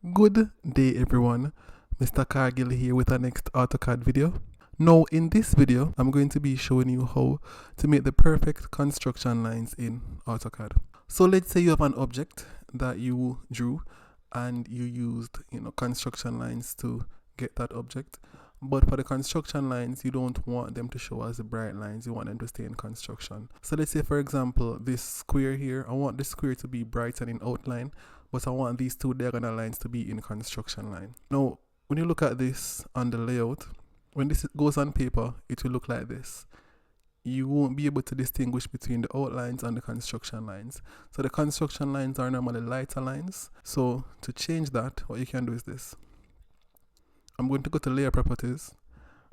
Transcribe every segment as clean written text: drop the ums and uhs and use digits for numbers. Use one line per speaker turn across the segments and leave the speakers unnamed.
Good day everyone, Mr. Cargill here with our next AutoCAD video. Now in this video, I'm going to be showing you how to make the perfect construction lines in AutoCAD. So let's say you have an object that you drew and you used construction lines to get that object. But for the construction lines, you don't want them to show as the bright lines, you want them to stay in construction. So let's say for example, this square here, I want this square to be bright and in outline, but I want these two diagonal lines to be in construction line. Now, when you look at this on the layout, when this goes on paper, it will look like this. You won't be able to distinguish between the outlines and the construction lines. So the construction lines are normally lighter lines. So to change that, what you can do is this. I'm going to go to layer properties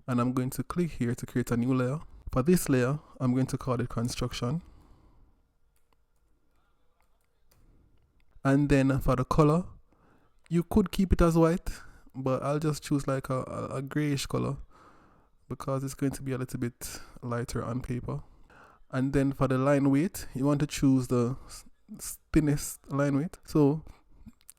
and I'm going to click here to create a new layer. For this layer, I'm going to call it construction. And then for the color, you could keep it as white, but I'll just choose like a grayish color because it's going to be a little bit lighter on paper. And then for the line weight, you want to choose the thinnest line weight. So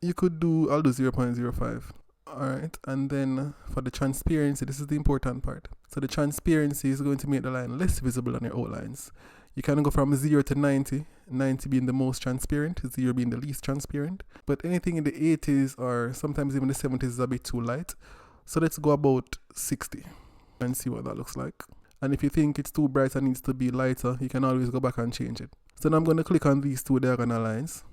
you could do, I'll do 0.05. Alright, and then for the transparency, this is the important part. So the transparency is going to make the line less visible on your outlines. You can go from 0 to 90, 90 being the most transparent, 0 being the least transparent. But anything in the 80s or sometimes even the 70s is a bit too light. So let's go about 60 and see what that looks like. And if you think it's too bright and needs to be lighter, you can always go back and change it. So now I'm going to click on these two diagonal lines.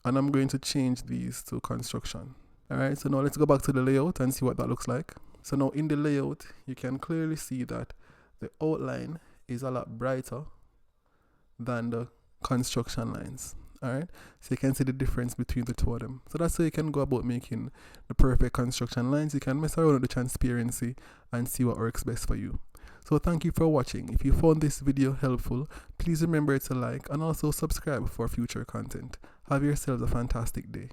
And I'm going to change these to construction. Alright, so now let's go back to the layout and see what that looks like. So now in the layout, you can clearly see that the outline is a lot brighter than the construction lines. Alright, so you can see the difference between the two of them. So that's how you can go about making the perfect construction lines. You can mess around with the transparency and see what works best for you. So thank you for watching. If you found this video helpful, please remember to like and also subscribe for future content. Have yourselves a fantastic day.